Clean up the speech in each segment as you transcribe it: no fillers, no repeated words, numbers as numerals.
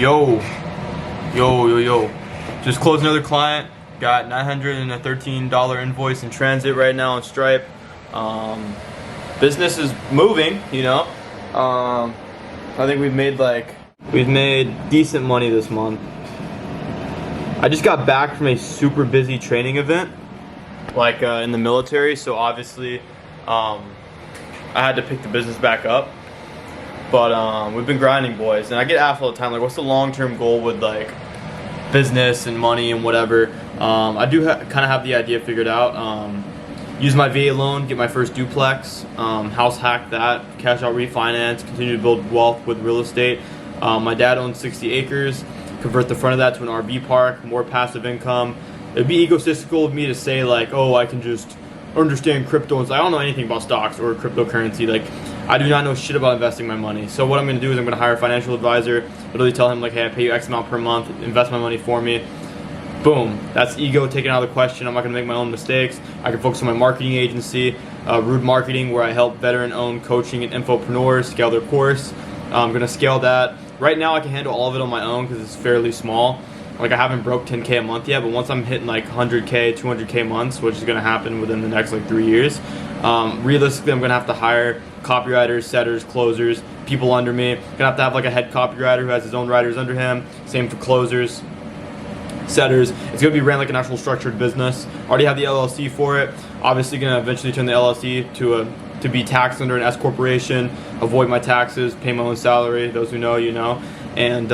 Yo, yo. Just closed another client. Got $913 invoice in transit right now on Stripe. Business is moving, you know. I think we've made decent money this month. I just got back from a super busy training event, in the military. So obviously, I had to pick the business back up. But we've been grinding, boys, and I get asked all the time, like, what's the long-term goal with business and money and whatever. I do kind of have the idea figured out. Use my VA loan, get my first duplex, house hack that, cash out refinance, continue to build wealth with real estate. My dad owns 60 acres, convert the front of that to an RV park, more passive income. It'd be egotistical of me to say oh, I can just understand crypto. And I don't know anything about stocks or cryptocurrency. I do not know shit about investing my money. So what I'm going to do is I'm going to hire a financial advisor, literally tell him hey, I pay you X amount per month, invest my money for me. Boom. That's ego taken out of the question. I'm not going to make my own mistakes. I can focus on my marketing agency, Rude Marketing, where I help veteran-owned coaching and infopreneurs scale their course. I'm going to scale that. Right now I can handle all of it on my own because it's fairly small. I haven't broke 10K a month yet, but once I'm hitting 100K, 200K months, which is going to happen within the next 3 years, realistically I'm going to have to hire copywriters, setters, closers, people under me. I'm going to have a head copywriter who has his own writers under him. Same for closers, setters. It's going to be ran like an actual structured business. Already have the LLC for it. Obviously going to eventually turn the LLC to be taxed under an S corporation, avoid my taxes, pay my own salary. Those who know, you know. And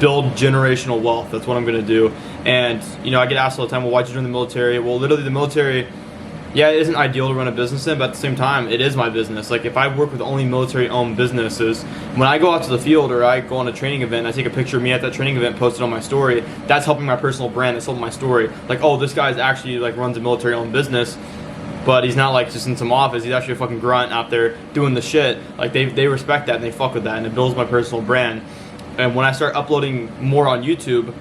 build generational wealth. That's what I'm going to do. And I get asked all the time, well, why'd you join the military? Well, literally the military, yeah, it isn't ideal to run a business in, but at the same time, it is my business. If I work with only military-owned businesses, when I go out to the field or I go on a training event, I take a picture of me at that training event, post it on my story, that's helping my personal brand, that's helping my story. Oh, this guy's actually runs a military-owned business, but he's not just in some office, he's actually a fucking grunt out there doing the shit. They respect that and they fuck with that, and it builds my personal brand. And when I start uploading more on YouTube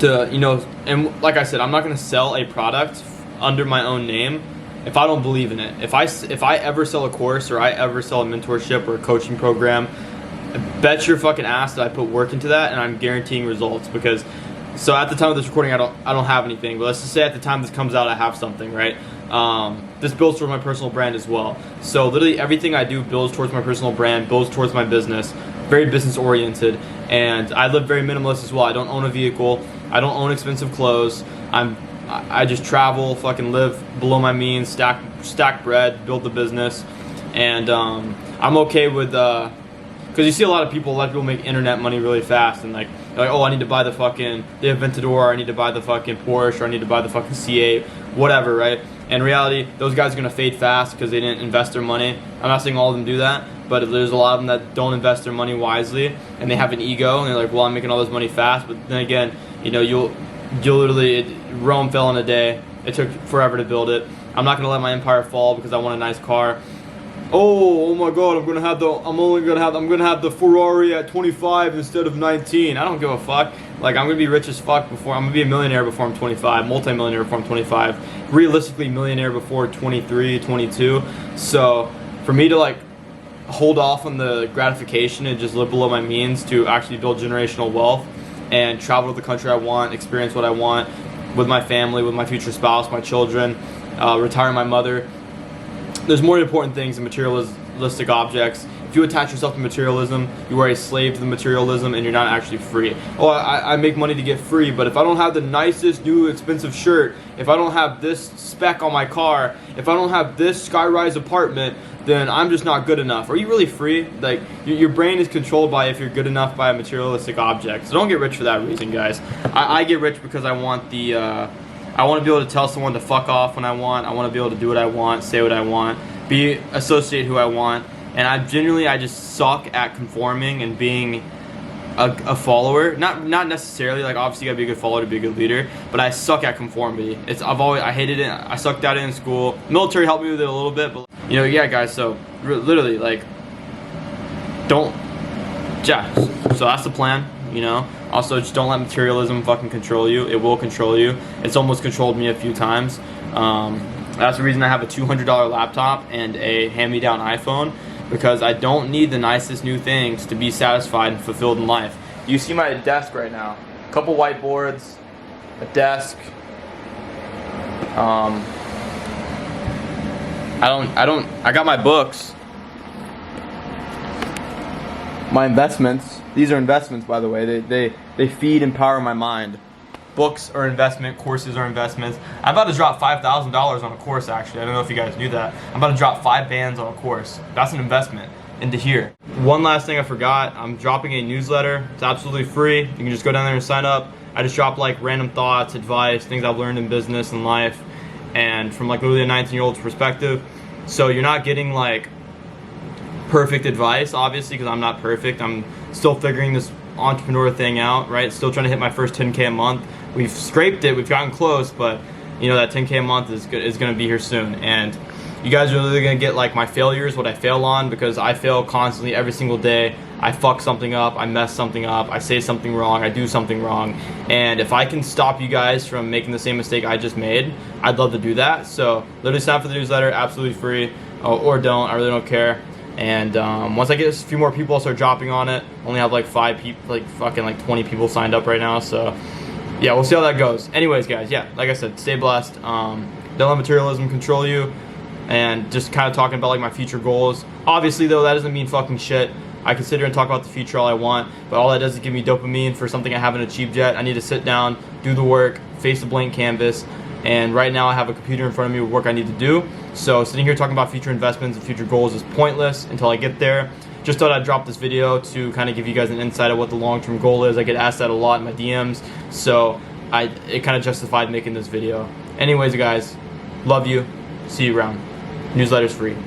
and like I said, I'm not going to sell a product under my own name if I don't believe in it. If I ever sell a course or I ever sell a mentorship or a coaching program, bet your fucking ass that I put work into that and I'm guaranteeing results. So at the time of this recording, I don't have anything, but let's just say at the time this comes out, I have something, right? This builds towards my personal brand as well. So literally everything I do builds towards my personal brand, builds towards my business. Very business oriented, and I live very minimalist as well. I don't own a vehicle. I don't own expensive clothes. I just travel, fucking live below my means, stack bread, build the business, and I'm okay with because you see a lot of people make internet money really fast, and oh, I need to buy the Aventador, or I need to buy the fucking Porsche, or I need to buy the fucking C8, whatever, right? In reality, those guys are gonna fade fast because they didn't invest their money. I'm not saying all of them do that, but there's a lot of them that don't invest their money wisely, and they have an ego, and they're well, I'm making all this money fast. But then again, you'll literally, Rome fell in a day. It took forever to build it. I'm not gonna let my empire fall because I want a nice car. Oh my God! I'm gonna have the Ferrari at 25 instead of 19. I don't give a fuck. I'm gonna be rich as fuck I'm gonna be a millionaire before I'm 25, multi-millionaire before I'm 25, realistically millionaire before 23, 22. So for me to hold off on the gratification and just live below my means to actually build generational wealth and travel to the country I want, experience what I want with my family, with my future spouse, my children, retire my mother. There's more important things than materialistic objects. If you attach yourself to materialism, you are a slave to the materialism and you're not actually free. Oh, I make money to get free, but if I don't have the nicest new expensive shirt, if I don't have this spec on my car, if I don't have this skyrise apartment, then I'm just not good enough. Are you really free? Your brain is controlled by if you're good enough by a materialistic object. So don't get rich for that reason, guys. I get rich because I want I want to be able to tell someone to fuck off when I want. I want to be able to do what I want, say what I want, associate who I want. And I just suck at conforming and being a follower. Not necessarily, obviously you gotta be a good follower to be a good leader, but I suck at conformity. I hated it. I sucked at it in school. Military helped me with it a little bit, but yeah, guys. So literally, so that's the plan. Also, just don't let materialism fucking control you. It will control you. It's almost controlled me a few times. That's the reason I have a $200 laptop and a hand-me-down iPhone, because I don't need the nicest new things to be satisfied and fulfilled in life. You see my desk right now. A couple whiteboards, a desk. I got my books. My investments. These are investments, by the way. They feed and power my mind. Books are investment, courses are investments. I'm about to drop $5,000 on a course, actually. I don't know if you guys knew that. I'm about to drop 5 bands on a course. That's an investment into here. One last thing I forgot, I'm dropping a newsletter. It's absolutely free. You can just go down there and sign up. I just drop like random thoughts, advice, things I've learned in business and life, and from like literally a 19-year-old's perspective. So you're not getting like perfect advice, obviously, because I'm not perfect. I'm still figuring this entrepreneur thing out, right? Still trying to hit my first 10K a month. We've scraped it, we've gotten close, but you know that 10K a month is gonna be here soon. And you guys are really gonna get like my failures, what I fail on, because I fail constantly every single day. I fuck something up, I mess something up, I say something wrong, I do something wrong. And if I can stop you guys from making the same mistake I just made, I'd love to do that. So literally sign up for the newsletter, absolutely free, or don't, I really don't care. And once I get a few more people, I'll start dropping on it. Only have like 5 people, like fucking like 20 people signed up right now. So yeah, we'll see how that goes. Anyways, guys, yeah, like I said, stay blessed. Don't let materialism control you. And just kind of talking about like my future goals. Obviously, though, that doesn't mean fucking shit. I can sit here and talk about the future all I want, but all that does is give me dopamine for something I haven't achieved yet. I need to sit down, do the work, face the blank canvas. And right now I have a computer in front of me with work I need to do. So sitting here talking about future investments and future goals is pointless until I get there. Just thought I'd drop this video to kind of give you guys an insight of what the long-term goal is. I get asked that a lot in my DMs, so it kind of justified making this video. Anyways, guys, love you. See you around. Newsletter's free.